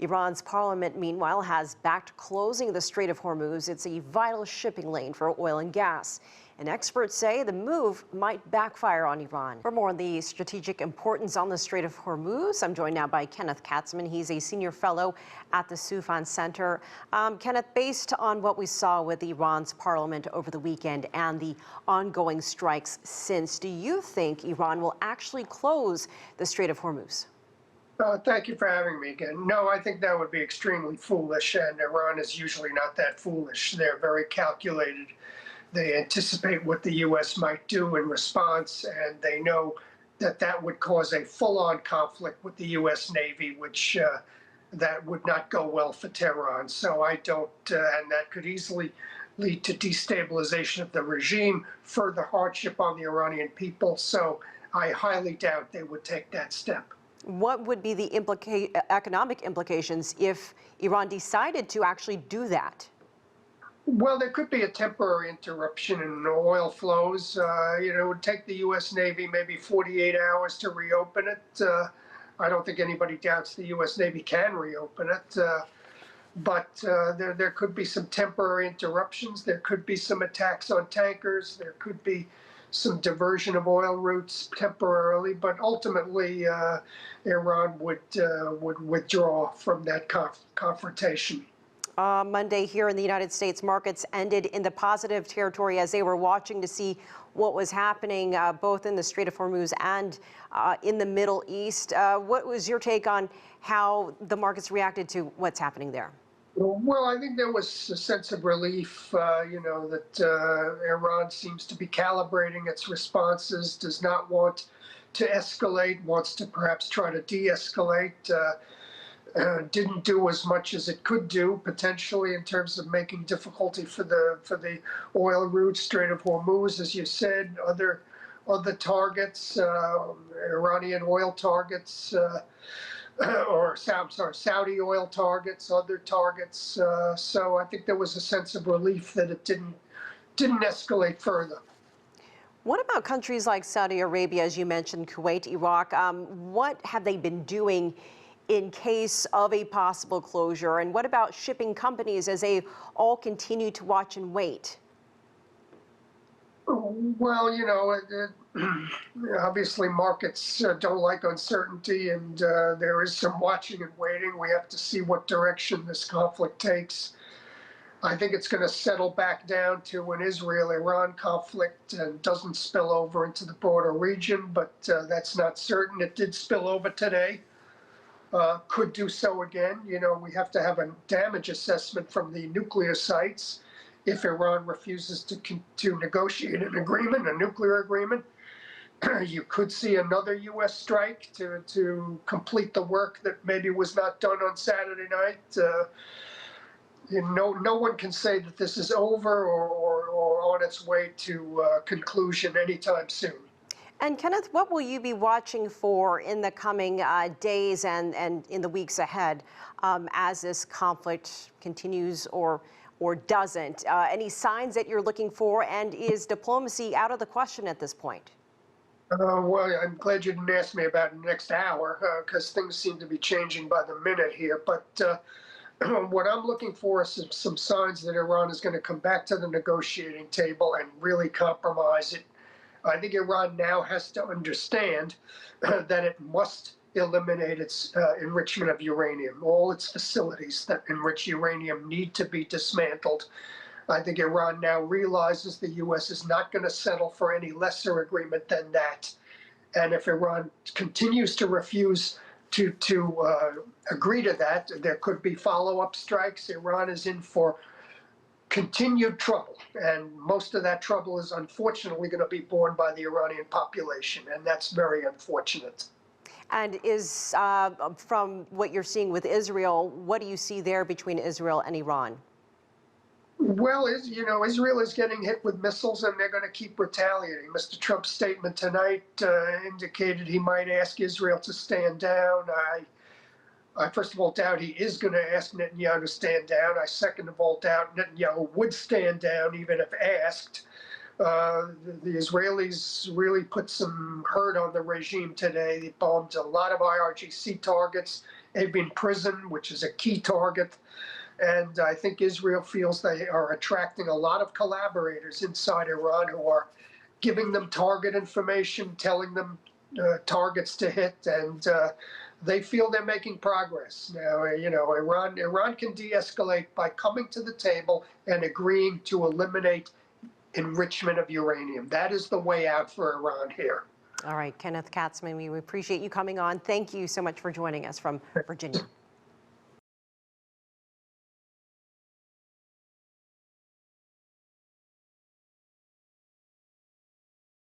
Iran's parliament, meanwhile, has backed closing the Strait of Hormuz. It's a vital shipping lane for oil and gas. And experts say the move might backfire on Iran. For more on the strategic importance on the Strait of Hormuz, I'm joined now by Kenneth Katzman. He's a senior fellow at the Soufan Center. Kenneth, based on what we saw with Iran's parliament over the weekend and the ongoing strikes since, do you think Iran will actually close the Strait of Hormuz? Thank you for having me again. No, I think that would be extremely foolish, and Iran is usually not that foolish. They're very calculated. They anticipate what the U.S. might do in response, and they know that that would cause a full-on conflict with the U.S. Navy, which that would not go well for Tehran. So I don't, and that could easily lead to destabilization of the regime, further hardship on the Iranian people. So I highly doubt they would take that step. What would be the economic implications if Iran decided to actually do that? Well, there could be a temporary interruption in oil flows. It would take the U.S. Navy maybe 48 hours to reopen it. I don't think anybody doubts the U.S. Navy can reopen it. But there could be some temporary interruptions. There could be some attacks on tankers. There could be some diversion of oil routes temporarily, but ultimately Iran would withdraw from that confrontation. Monday here in the United States, markets ended in the positive territory as they were watching to see what was happening both in the Strait of Hormuz and in the Middle East. What was your take on how the markets reacted to what's happening there? Well, I think there was a sense of relief, that Iran seems to be calibrating its responses, does not want to escalate, wants to perhaps try to de-escalate, didn't do as much as it could do potentially in terms of making difficulty for the oil route, Strait of Hormuz, as you said, other targets, Iranian oil targets. Saudi oil targets, other targets. So I think there was a sense of relief that it didn't escalate further. What about countries like Saudi Arabia, as you mentioned, Kuwait, Iraq? What have they been doing in case of a possible closure? And what about shipping companies as they all continue to watch and wait? Well, obviously markets don't like uncertainty, and there is some watching and waiting. We have to see what direction this conflict takes. I think it's going to settle back down to an Israel-Iran conflict and doesn't spill over into the broader region, but that's not certain. It did spill over today. Could do so again. We have to have a damage assessment from the nuclear sites. If Iran refuses to negotiate an agreement, a nuclear agreement, you could see another U.S. strike to complete the work that maybe was not done on Saturday night. No one can say that this is over or on its way to conclusion anytime soon. And Kenneth, what will you be watching for in the coming days and in the weeks ahead as this conflict continues or doesn't? Any signs that you're looking for, and is diplomacy out of the question at this point? Well, I'm glad you didn't ask me about the next hour, because things seem to be changing by the minute here. But what I'm looking for is some signs that Iran is going to come back to the negotiating table and really compromise it. I think Iran now has to understand that it must eliminate its enrichment of uranium. All its facilities that enrich uranium need to be dismantled. I think Iran now realizes the U.S. is not going to settle for any lesser agreement than that. And if Iran continues to refuse to agree to that, there could be follow-up strikes. Iran is in for continued trouble, and most of that trouble is unfortunately going to be borne by the Iranian population, and that's very unfortunate. And is, from what you're seeing with Israel, what do you see there between Israel and Iran? Well, Israel is getting hit with missiles, and they're going to keep retaliating. Mr. Trump's statement tonight indicated he might ask Israel to stand down. I first of all doubt he is going to ask Netanyahu to stand down. I second of all doubt Netanyahu would stand down even if asked. The Israelis really put some hurt on the regime today. They bombed a lot of IRGC targets Evin prison, which is a key target. And I think Israel feels they are attracting a lot of collaborators inside Iran who are giving them target information, telling them targets to hit, and they feel they're making progress. Now, Iran can de-escalate by coming to the table and agreeing to eliminate enrichment of uranium. That is the way out for Iran here. All right, Kenneth Katzman, we appreciate you coming on. Thank you so much for joining us from Virginia.